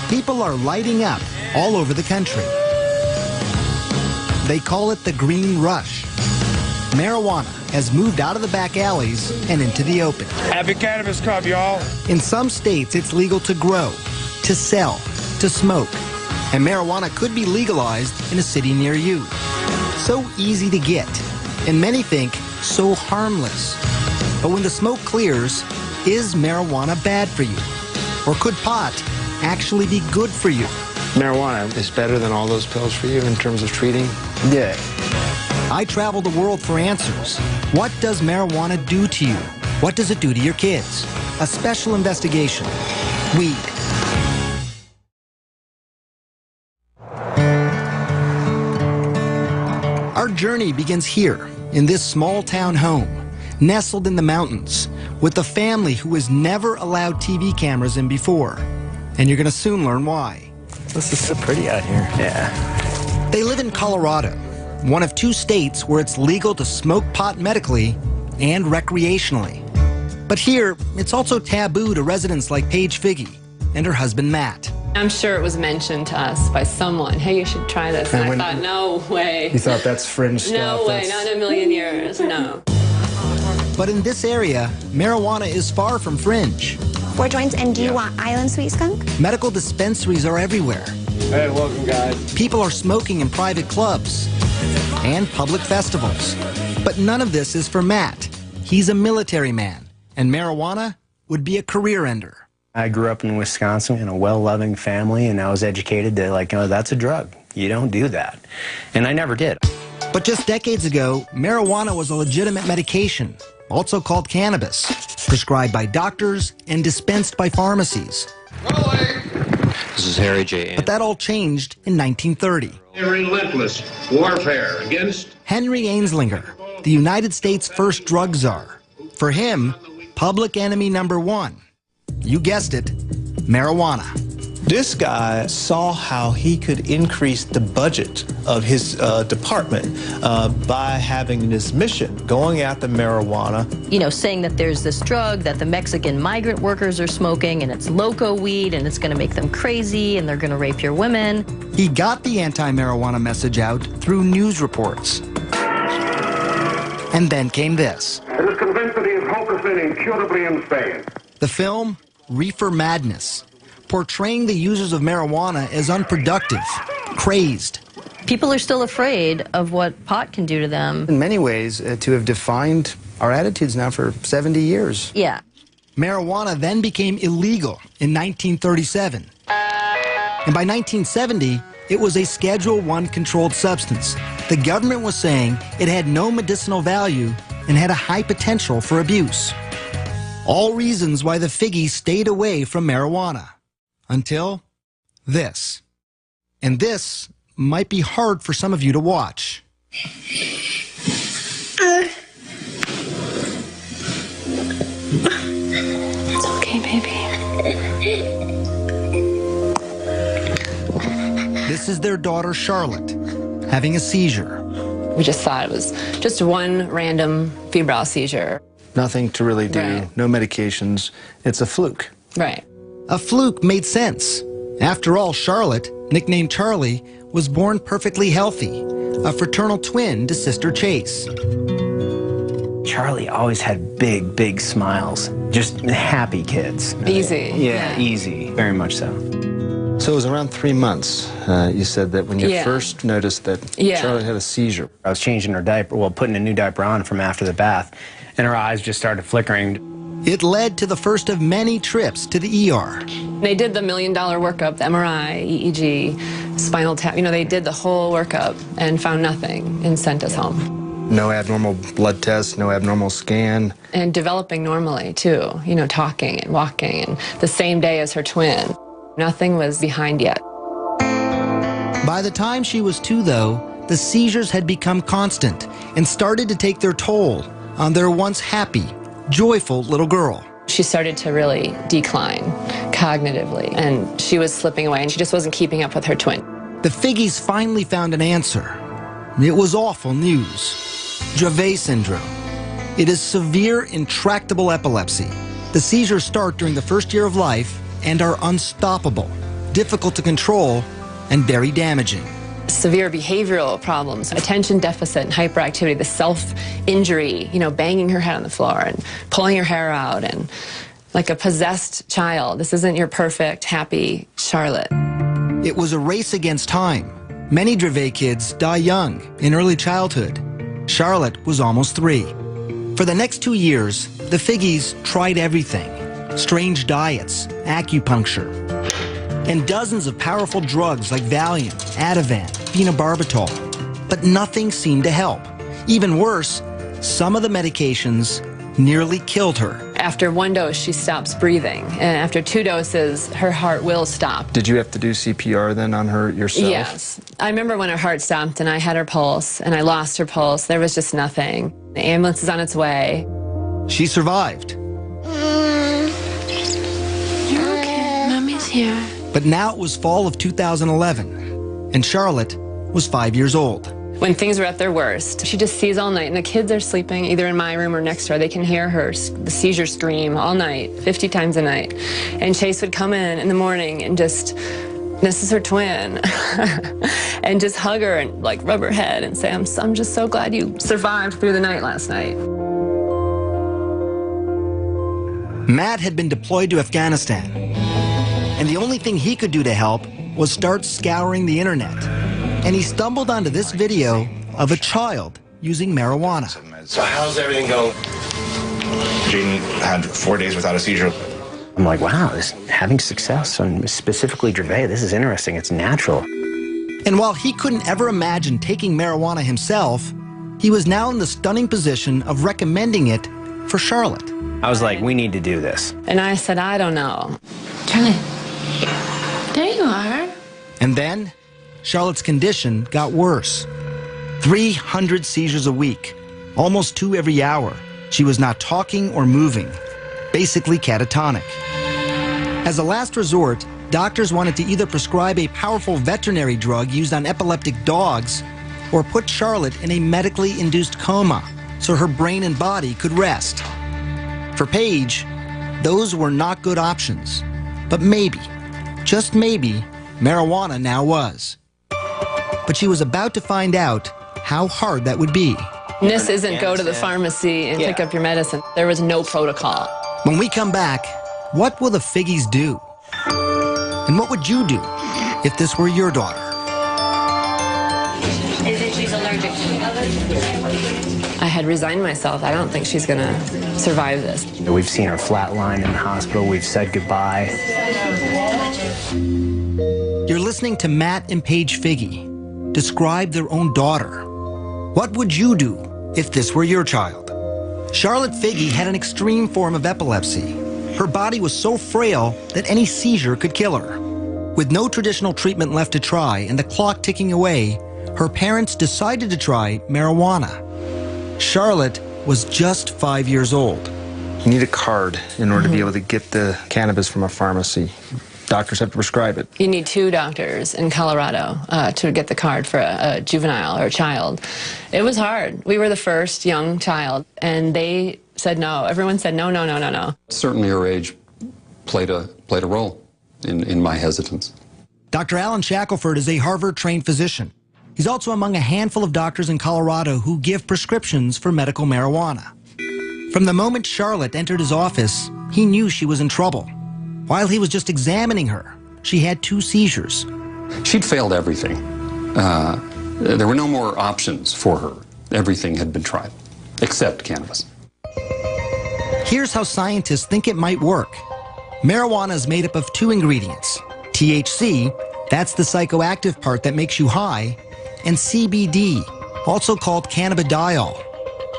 People are lighting up all over the country. They call it the green rush. Marijuana has moved out of the back alleys and into the open. Happy Cannabis Cup, y'all. In some states, it's legal to grow, to sell, to smoke. And marijuana could be legalized in a city near you. So easy to get, and many think so harmless. But when the smoke clears, is marijuana bad for you? Or could pot actually be good for you? Marijuana is better than all those pills for you in terms of treating? Yeah. I travel the world for answers. What does marijuana do to you? What does it do to your kids? A special investigation. Weed. Our journey begins here, in this small town home, nestled in the mountains, with a family who has never allowed TV cameras in before. And you're going to soon learn why. This is so pretty out here. Yeah. They live in Colorado, one of 2 states where it's legal to smoke pot medically and recreationally. But here, it's also taboo to residents like Paige Figge and her husband, Matt. I'm sure it was mentioned to us by someone, hey, you should try this. And I thought, no way. You thought that's fringe stuff? No way, not in a million years, no. But in this area, marijuana is far from fringe. 4 joints, and do you want Island Sweet Skunk? Medical dispensaries are everywhere. Hey, welcome, guys. People are smoking in private clubs and public festivals. But none of this is for Matt. He's a military man, and marijuana would be a career ender. I grew up in Wisconsin in a well-loving family, and I was educated to, like, oh, that's a drug. You don't do that. And I never did. But just decades ago, marijuana was a legitimate medication, also called cannabis, prescribed by doctors and dispensed by pharmacies. This is Harry J. But that all changed in 1930. A relentless warfare against Henry Anslinger, the United States' first drug czar. For him, public enemy number 1. You guessed it, marijuana. This guy saw how he could increase the budget of his department by having this mission, going after marijuana. You know, saying that there's this drug that the Mexican migrant workers are smoking, and it's loco weed, and it's going to make them crazy, and they're going to rape your women. He got the anti-marijuana message out through news reports. And then came this. and is convinced that he is hopelessly and incurably insane. The film, Reefer Madness, portraying the users of marijuana as unproductive, crazed. People are still afraid of what pot can do to them. In many ways, to have defined our attitudes now for 70 years. Yeah. Marijuana then became illegal in 1937. And by 1970, it was a Schedule I controlled substance. The government was saying it had no medicinal value and had a high potential for abuse. All reasons why the Figgies stayed away from marijuana. Until this. And this might be hard for some of you to watch. It's okay, baby. This is their daughter, Charlotte, having a seizure. We just thought it was just one random febrile seizure. Nothing to really do, Right. no medications. It's a fluke. Right. A fluke made sense. After all, Charlotte, nicknamed Charlie, was born perfectly healthy, a fraternal twin to sister Chase. Charlie always had big, big smiles. Just happy kids. Easy. Yeah, easy. Very much so. So it was around 3 months, you said, that when you Yeah. first noticed that Yeah. Charlotte had a seizure. I was changing her diaper, well, putting a new diaper on from after the bath, and her eyes just started flickering. It led to the first of many trips to the ER. They did the $1 million workup, the MRI, EEG, spinal tap. You know, they did the whole workup and found nothing and sent us home. No abnormal blood test, no abnormal scan. And developing normally, too. You know, talking and walking, and the same day as her twin. Nothing was behind yet. By the time she was 2, though, the seizures had become constant and started to take their toll on their once happy, joyful little girl. She started to really decline cognitively, and she was slipping away, and she just wasn't keeping up with her twin. The Figgies finally found an answer. It was awful news. Dravet syndrome. It is severe, intractable epilepsy. The seizures start during the first year of life and are unstoppable, difficult to control, and very damaging. Severe behavioral problems, attention deficit and hyperactivity, the self-injury, banging her head on the floor and pulling her hair out, and like a possessed child. This isn't your perfect, happy Charlotte. It was a race against time. Many Dravet kids die young, in early childhood. Charlotte was almost 3. For the next 2 years, the Figgies tried everything. Strange diets, acupuncture, and dozens of powerful drugs like Valium, Ativan, phenobarbital. But nothing seemed to help. Even worse, some of the medications nearly killed her. After 1 dose, she stops breathing. And after 2 doses, her heart will stop. Did you have to do CPR then on her yourself? Yes. I remember when her heart stopped and I had her pulse and I lost her pulse. There was just nothing. The ambulance is on its way. She survived. You're okay. Mommy's here. But now it was fall of 2011, and Charlotte was 5 years old. When things were at their worst, she just sees all night, and the kids are sleeping either in my room or next door. They can hear her, the seizure scream all night, 50 times a night. And Chase would come in the morning and just, this is her twin, and just hug her and like rub her head and say, I'm just so glad you survived through the night last night. Matt had been deployed to Afghanistan, and the only thing he could do to help was start scouring the internet. And he stumbled onto this video of a child using marijuana. So how's everything going? Jaden had 4 days without a seizure. I'm like, wow, having success on specifically Dravet, this is interesting. It's natural. And while he couldn't ever imagine taking marijuana himself, he was now in the stunning position of recommending it for Charlotte. I was like, we need to do this. And I said, I don't know. Charlie, there you are. And then Charlotte's condition got worse. 300 seizures a week, almost 2 every hour. She was not talking or moving, basically catatonic. As a last resort, doctors wanted to either prescribe a powerful veterinary drug used on epileptic dogs or put Charlotte in a medically induced coma so her brain and body could rest. For Paige, those were not good options. But maybe, just maybe, marijuana now was. But she was about to find out how hard that would be. This isn't go to the pharmacy and pick up your medicine. There was no protocol. When we come back, what will the Figgies do? And what would you do if this were your daughter? Is it she's allergic to? I had resigned myself. I don't think she's gonna survive this. We've seen her flatline in the hospital. We've said goodbye. You're listening to Matt and Paige Figgy describe their own daughter. What would you do if this were your child? Charlotte Figgy had an extreme form of epilepsy. Her body was so frail that any seizure could kill her. With no traditional treatment left to try and the clock ticking away, her parents decided to try marijuana. Charlotte was just 5 years old. You need a card in order to be able to get the cannabis from a pharmacy. Doctors have to prescribe it. You need 2 doctors in Colorado to get the card for a juvenile or a child. It was hard. We were the first young child, and they said no. Everyone said no, no, no, no, no. Certainly her age played a role in my hesitance. Dr. Alan Shackelford is a Harvard-trained physician. He's also among a handful of doctors in Colorado who give prescriptions for medical marijuana. From the moment Charlotte entered his office, he knew she was in trouble. While he was just examining her, she had 2 seizures. She'd failed everything. There were no more options for her. Everything had been tried, except cannabis. Here's how scientists think it might work. Marijuana is made up of 2 ingredients. THC, that's the psychoactive part that makes you high, and CBD, also called cannabidiol.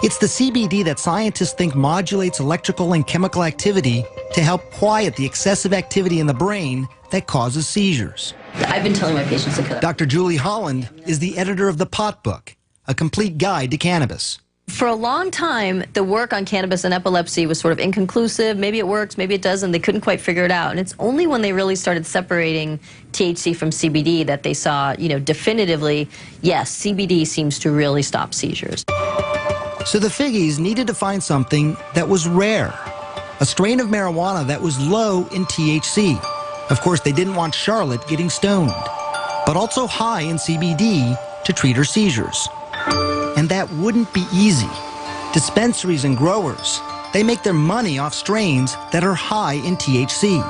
It's the CBD that scientists think modulates electrical and chemical activity to help quiet the excessive activity in the brain that causes seizures. I've been telling my patients to cut. Dr. Julie Holland is the editor of The Pot Book, a complete guide to cannabis. For a long time, the work on cannabis and epilepsy was sort of inconclusive. Maybe it works, maybe it doesn't. They couldn't quite figure it out. And it's only when they really started separating THC from CBD that they saw, definitively, yes, CBD seems to really stop seizures. So the Figgies needed to find something that was rare, a strain of marijuana that was low in THC. Of course, they didn't want Charlotte getting stoned, but also high in CBD to treat her seizures. And that wouldn't be easy. Dispensaries and growers, they make their money off strains that are high in THC.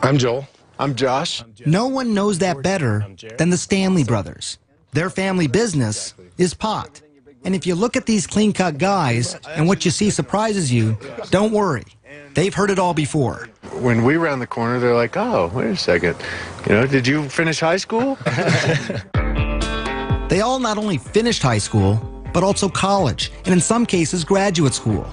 I'm Joel. I'm Josh. No one knows that better than the Stanley brothers. Their family business is pot. And if you look at these clean-cut guys and what you see surprises you, don't worry. They've heard it all before. When we round the corner, they're like, oh, wait a second. Did you finish high school? They all not only finished high school, but also college, and in some cases, graduate school.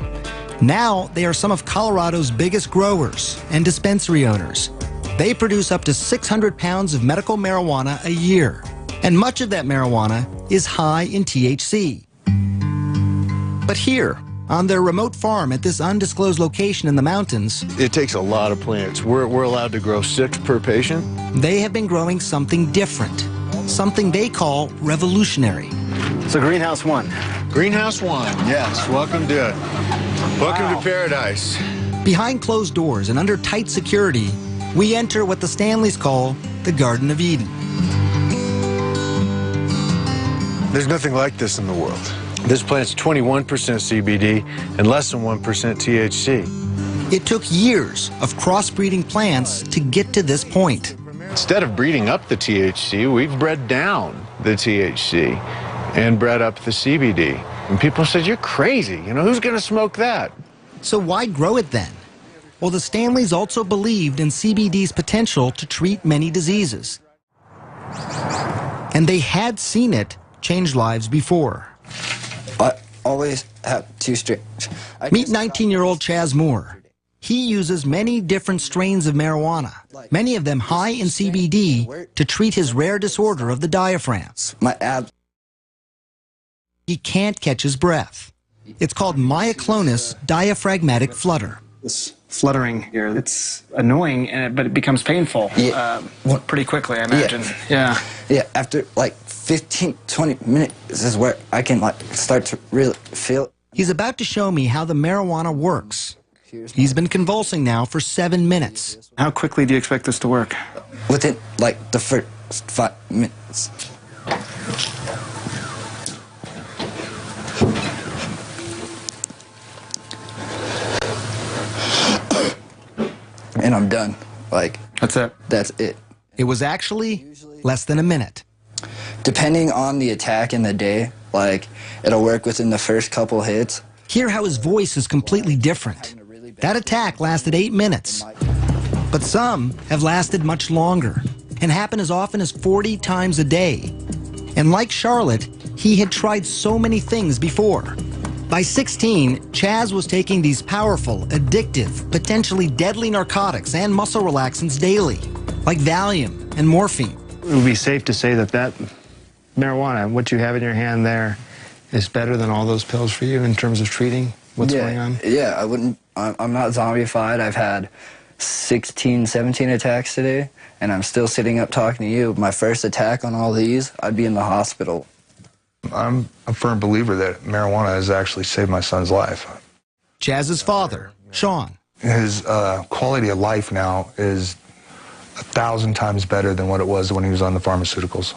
Now, they are some of Colorado's biggest growers and dispensary owners. They produce up to 600 pounds of medical marijuana a year, and much of that marijuana is high in THC. But here, on their remote farm at this undisclosed location in the mountains, It takes a lot of plants. We're allowed to grow 6 per patient. they have been growing something different, something they call revolutionary. So Greenhouse 1. Greenhouse 1, yes. Welcome to paradise. Behind closed doors and under tight security, we enter what the Stanleys call the Garden of Eden. There's nothing like this in the world. This plant's 21% CBD and less than 1% THC. It took years of crossbreeding plants to get to this point. Instead of breeding up the THC, we've bred down the THC and bred up the CBD. And people said, you're crazy. Who's going to smoke that? So why grow it then? Well, the Stanleys also believed in CBD's potential to treat many diseases. And they had seen it change lives before. I always have 2 strains. Meet 19-year-old Chaz Moore. He uses many different strains of marijuana, many of them high in CBD, to treat his rare disorder of the diaphragm. My abs. He can't catch his breath. It's called myoclonus diaphragmatic flutter. This fluttering here, it's annoying, but it becomes painful pretty quickly, I imagine. Yeah, after like 15, 20 minutes is where I can start to really feel it. He's about to show me how the marijuana works. He's been convulsing now for 7 minutes. How quickly do you expect this to work? Within the first 5 minutes. And I'm done. That's it? That's it. It was actually less than a minute. Depending on the attack in the day, it'll work within the first couple hits. Hear how his voice is completely different. That attack lasted 8 minutes. But some have lasted much longer and happen as often as 40 times a day. And like Charlotte, he had tried so many things before. By 16, Chaz was taking these powerful, addictive, potentially deadly narcotics and muscle relaxants daily, like Valium and morphine. It would be safe to say that marijuana, what you have in your hand there, is better than all those pills for you in terms of treating what's going on? Yeah, I'm not zombified. I've had 16, 17 attacks today, and I'm still sitting up talking to you. My first attack on all these, I'd be in the hospital. I'm a firm believer that marijuana has actually saved my son's life. Chaz's father, Sean. His quality of life now is 1,000 times better than what it was when he was on the pharmaceuticals.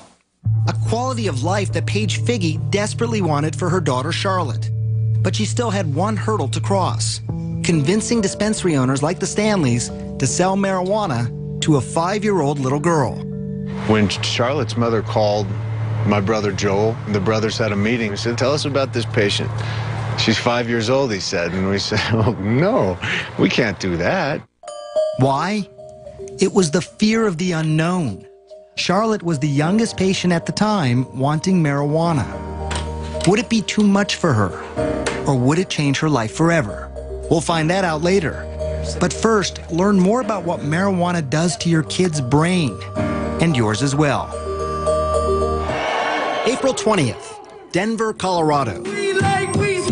A quality of life that Paige Figge desperately wanted for her daughter Charlotte. But she still had one hurdle to cross: convincing dispensary owners like the Stanleys to sell marijuana to a 5-year-old little girl. When Charlotte's mother called my brother Joel, the brothers had a meeting. He said, tell us about this patient. She's 5 years old, he said. And we said, oh, no, we can't do that. Why? It was the fear of the unknown. Charlotte was the youngest patient at the time wanting marijuana. Would it be too much for her? Or would it change her life forever? We'll find that out later. But first, learn more about what marijuana does to your kid's brain, and yours as well. April 20th, Denver, Colorado. We like weed,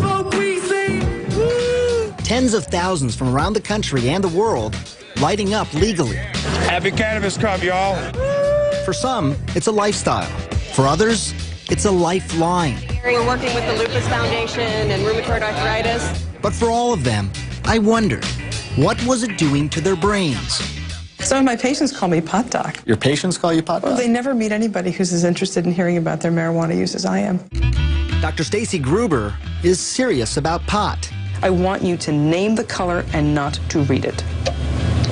tens of thousands from around the country and the world lighting up legally. Happy Cannabis Cup, y'all. For some, it's a lifestyle. For others, it's a lifeline. We're working with the Lupus Foundation and rheumatoid arthritis. But for all of them, I wondered, what was it doing to their brains? Some of my patients call me pot doc. Your patients call you pot doc? Well, they never meet anybody who's as interested in hearing about their marijuana use as I am. Dr. Stacy Gruber is serious about pot. I want you to name the color and not to read it.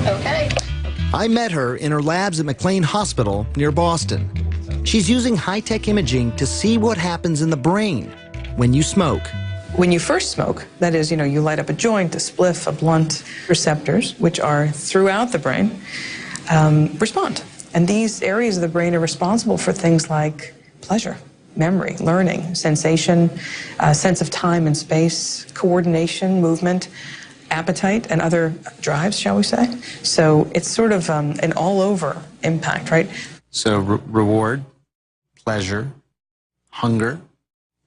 Okay. I met her in her labs at McLean Hospital near Boston. She's using high-tech imaging to see what happens in the brain when you smoke. When you first smoke, that is, you light up a joint, a spliff, a blunt, receptors, which are throughout the brain, respond. And these areas of the brain are responsible for things like pleasure, memory, learning, sensation, sense of time and space, coordination, movement, appetite, and other drives, shall we say. So it's sort of an all-over impact, right? So reward, pleasure, hunger.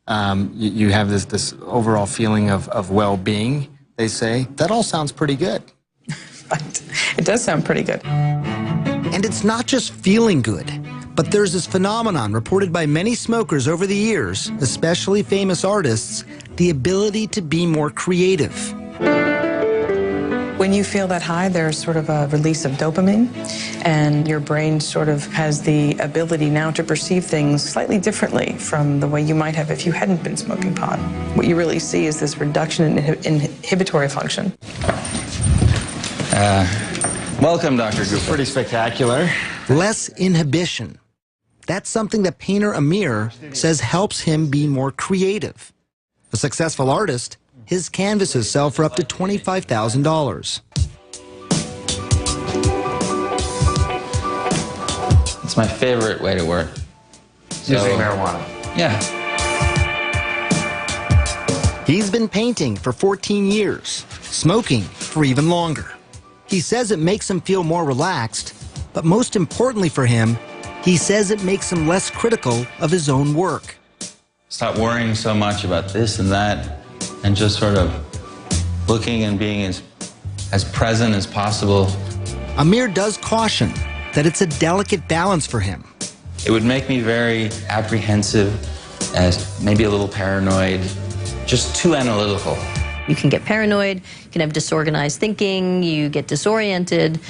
You have this overall feeling of well-being, they say. That all sounds pretty good. Right. It does sound pretty good. And it's not just feeling good, but there's this phenomenon reported by many smokers over the years, especially famous artists, the ability to be more creative. When you feel that high, there's sort of a release of dopamine, and your brain sort of has the ability now to perceive things slightly differently from the way you might have if you hadn't been smoking pot. What you really see is this reduction in inhibitory function. Welcome, Dr. Gupta. Pretty spectacular. Less inhibition. That's something that painter Amir says helps him be more creative. A successful artist, his canvases sell for up to $25,000. It's my favorite way to work. Using marijuana. Yeah. He's been painting for 14 years, smoking for even longer. He says it makes him feel more relaxed, but most importantly for him, he says it makes him less critical of his own work. Stop worrying so much about this and that, and just sort of looking and being as present as possible. Amir does caution that it's a delicate balance for him. It would make me very apprehensive, as maybe a little paranoid, just too analytical. You can get paranoid, you can have disorganized thinking, you get disoriented.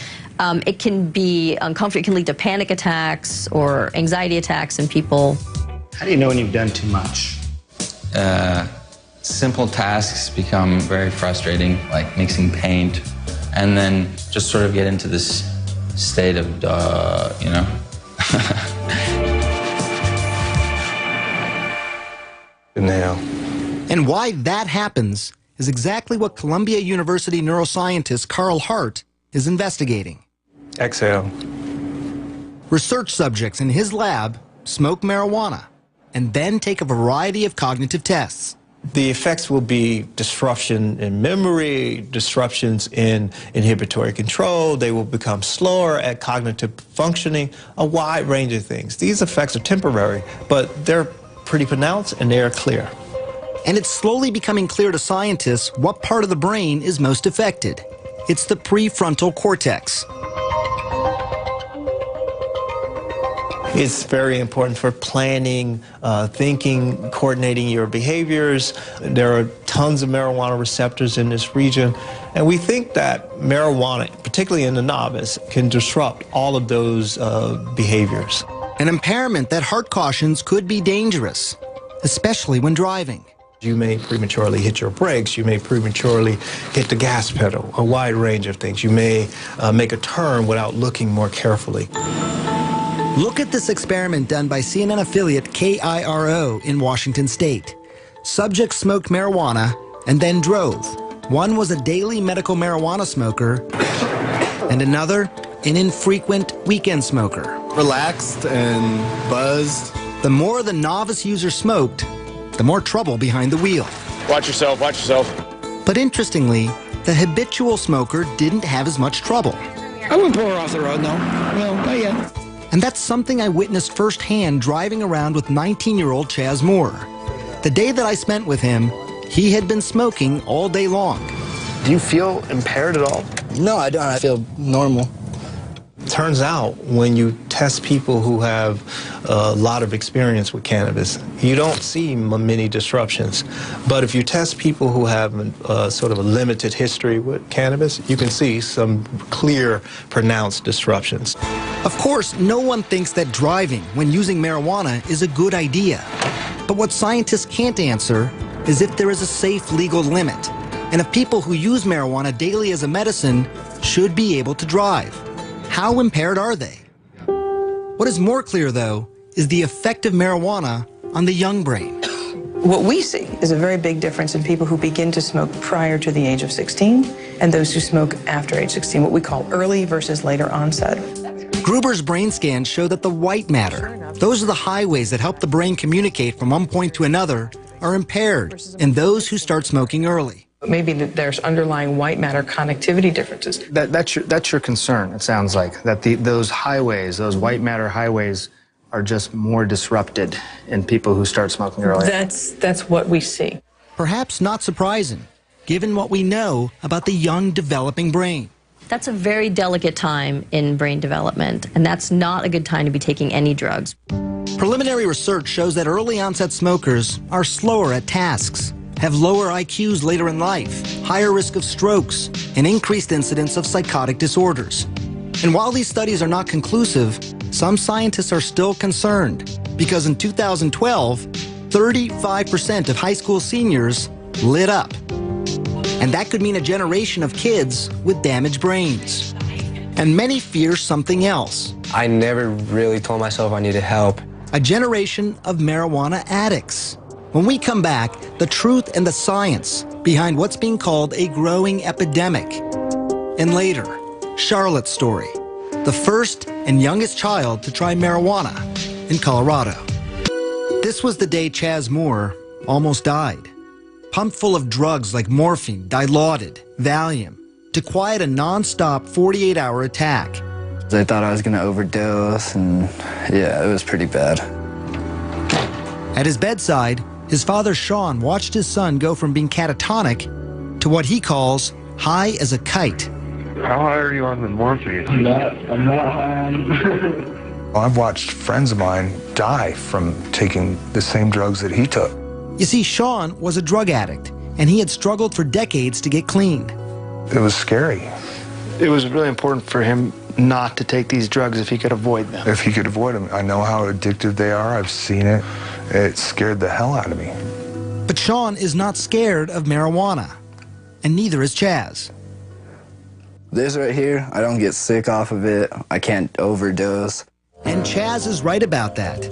It can be uncomfortable, it can lead to panic attacks or anxiety attacks in people. How do you know when you've done too much? Simple tasks become very frustrating, like mixing paint, and then just sort of get into this state of, you know. Inhale. And why that happens is exactly what Columbia University neuroscientist Carl Hart is investigating. Exhale. Research subjects in his lab smoke marijuana and then take a variety of cognitive tests. The effects will be disruption in memory, disruptions in inhibitory control. They will become slower at cognitive functioning, a wide range of things. These effects are temporary, but they're pretty pronounced and they're clear. And it's slowly becoming clear to scientists what part of the brain is most affected. It's the prefrontal cortex. It's very important for planning, thinking, coordinating your behaviors. There are tons of marijuana receptors in this region, and we think that marijuana, particularly in the novice, can disrupt all of those behaviors. An impairment that Hart cautions could be dangerous, especially when driving. You may prematurely hit your brakes, you may prematurely hit the gas pedal, a wide range of things. You may make a turn without looking more carefully. Look at this experiment done by CNN affiliate KIRO in Washington State. Subjects smoked marijuana and then drove. One was a daily medical marijuana smoker, and another, an infrequent weekend smoker. Relaxed and buzzed. The more the novice user smoked, the more trouble behind the wheel. Watch yourself, watch yourself. But interestingly, the habitual smoker didn't have as much trouble. I wouldn't pull her off the road, no. No, not yet. And that's something I witnessed firsthand driving around with 19-year-old Chaz Moore. The day that I spent with him, he had been smoking all day long. Do you feel impaired at all? No, I don't. I feel normal. Turns out when you test people who have a lot of experience with cannabis, you don't see many disruptions. But if you test people who have sort of a limited history with cannabis, you can see some clear, pronounced disruptions. Of course, no one thinks that driving when using marijuana is a good idea. But what scientists can't answer is if there is a safe legal limit, and if people who use marijuana daily as a medicine should be able to drive. How impaired are they? What is more clear, though, is the effect of marijuana on the young brain. What we see is a very big difference in people who begin to smoke prior to the age of 16 and those who smoke after age 16, what we call early versus later onset. Gruber's brain scans show that the white matter, those are the highways that help the brain communicate from one point to another, are impaired in those who start smoking early. Maybe there's underlying white matter connectivity differences. That's your concern, it sounds like, that those highways, those white matter highways, are just more disrupted in people who start smoking early. That's what we see. Perhaps not surprising, given what we know about the young developing brain. That's a very delicate time in brain development, and that's not a good time to be taking any drugs. Preliminary research shows that early onset smokers are slower at tasks, have lower IQs later in life, higher risk of strokes, and increased incidence of psychotic disorders. And while these studies are not conclusive, some scientists are still concerned because in 2012, 35% of high school seniors lit up. And that could mean a generation of kids with damaged brains. And many fear something else. I never really told myself I needed help. A generation of marijuana addicts. When we come back, the truth and the science behind what's being called a growing epidemic. And later, Charlotte's story, the first and youngest child to try marijuana in Colorado. This was the day Chaz Moore almost died, pumped full of drugs like morphine, Dilaudid, Valium, to quiet a non-stop 48-hour attack. I thought I was going to overdose, and yeah, it was pretty bad. At his bedside, his father, Sean, watched his son go from being catatonic to what he calls high as a kite. How high are you on the morphine? I'm not high. I've watched friends of mine die from taking the same drugs that he took. You see, Sean was a drug addict, and he had struggled for decades to get clean. It was scary. It was really important for him not to take these drugs if he could avoid them. If he could avoid them. I know how addictive they are. I've seen it. It scared the hell out of me. But Sean is not scared of marijuana, and neither is Chaz. This right here, I don't get sick off of it. I can't overdose. And Chaz is right about that.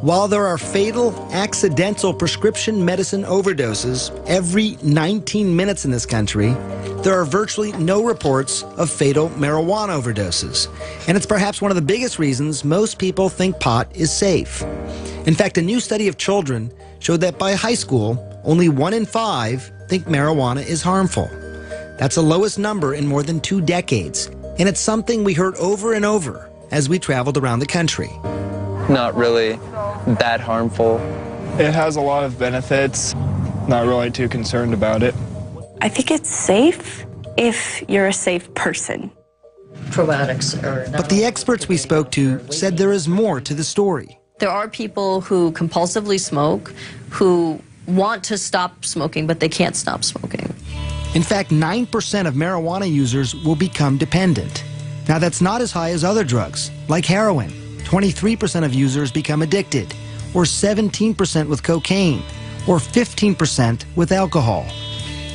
While there are fatal, accidental prescription medicine overdoses every 19 minutes in this country, there are virtually no reports of fatal marijuana overdoses. And it's perhaps one of the biggest reasons most people think pot is safe. In fact, a new study of children showed that by high school, only 1 in 5 think marijuana is harmful. That's the lowest number in more than 2 decades. And it's something we heard over and over as we traveled around the country. Not really that harmful. It has a lot of benefits. Not really too concerned about it. I think it's safe if you're a safe person. Probiotics are... But the experts we spoke to said there is more to the story. There are people who compulsively smoke, who want to stop smoking, but they can't stop smoking. In fact, 9% of marijuana users will become dependent. Now, that's not as high as other drugs, like heroin. 23% of users become addicted, or 17% with cocaine, or 15% with alcohol.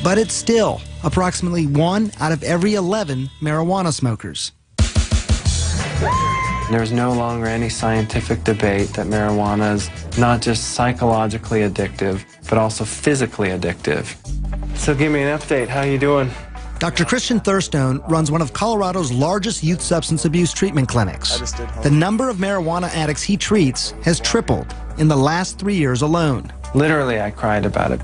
But it's still approximately 1 out of every 11 marijuana smokers. There's no longer any scientific debate that marijuana is not just psychologically addictive, but also physically addictive. So give me an update. How you doing? Dr. Christian Thurstone runs one of Colorado's largest youth substance abuse treatment clinics. The number of marijuana addicts he treats has tripled in the last 3 years alone. Literally, I cried about it.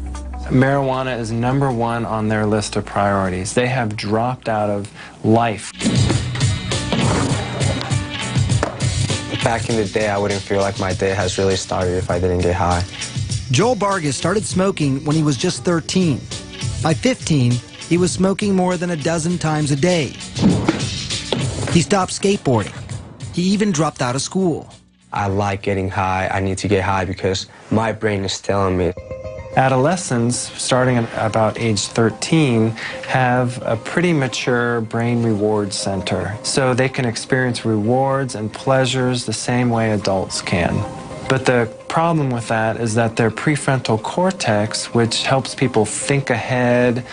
Marijuana is #1 on their list of priorities. They have dropped out of life. Back in the day, I wouldn't feel like my day has really started if I didn't get high. Joel Vargas started smoking when he was just 13. By 15, he was smoking more than a dozen times a day. He stopped skateboarding. He even dropped out of school. I like getting high. I need to get high because my brain is telling me. Adolescents, starting at about age 13, have a pretty mature brain reward center, so they can experience rewards and pleasures the same way adults can. But the problem with that is that their prefrontal cortex, which helps people think ahead,